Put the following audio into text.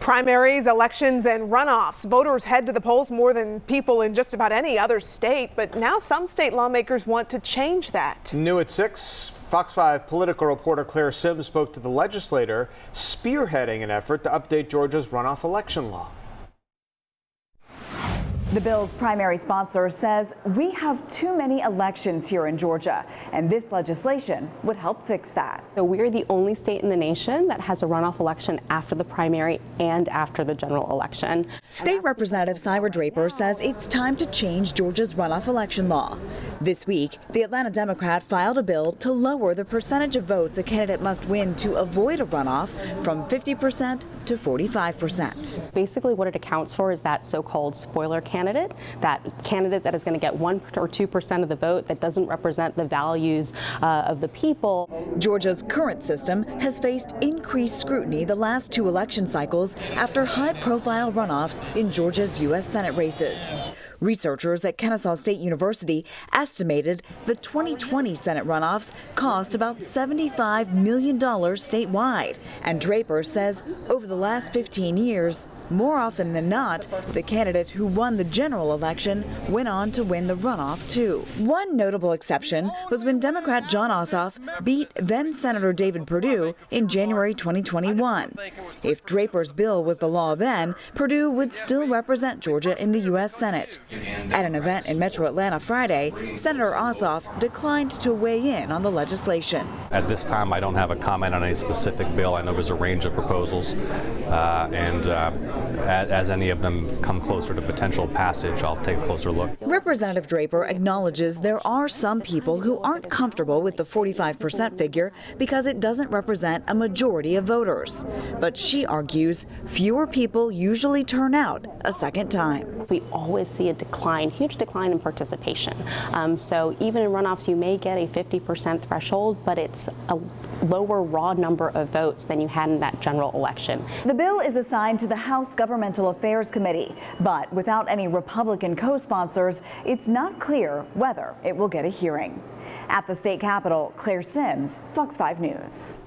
Primaries, elections, and runoffs. Voters head to the polls more than people in just about any other state, but now some state lawmakers want to change that. New at 6, Fox 5 political reporter Claire Sims spoke to the legislator spearheading an effort to update Georgia's runoff election law. The bill's primary sponsor says we have too many elections here in Georgia, and this legislation would help fix that. So we're the only state in the nation that has a runoff election after the primary and after the general election. State Representative Syra Draper says it's time to change Georgia's runoff election law. This week, the Atlanta Democrat filed a bill to lower the percentage of votes a candidate must win to avoid a runoff from 50% to 45%. Basically what it accounts for is that so-called spoiler candidate, that candidate that is going to get 1 or 2% of the vote that doesn't represent the values of the people. Georgia's current system has faced increased scrutiny the last 2 election cycles after high-profile runoffs in Georgia's U.S. Senate races. Researchers at Kennesaw State University estimated the 2020 Senate runoffs cost about $75 million statewide. And Draper says over the last 15 years, more often than not, the candidate who won the general election went on to win the runoff, too. One notable exception was when Democrat Jon Ossoff beat then-Senator David Perdue in January 2021. If Draper's bill was the law then, Perdue would still represent Georgia in the U.S. Senate. At an event in Metro Atlanta Friday, Senator Ossoff declined to weigh in on the legislation. At this time, I don't have a comment on any specific bill. I know there's a range of proposals, as any of them come closer to potential passage, I'll take a closer look. Representative Draper acknowledges there are some people who aren't comfortable with the 45% figure because it doesn't represent a majority of voters. But she argues fewer people usually turn out a second time. We always see a decline, huge decline in participation. So even in runoffs, you may get a 50% threshold, but it's a lower raw number of votes than you had in that general election. The bill is assigned to the House Governmental Affairs Committee, but without any Republican co-sponsors, it's not clear whether it will get a hearing. At the state capitol, Claire Sims, Fox 5 News.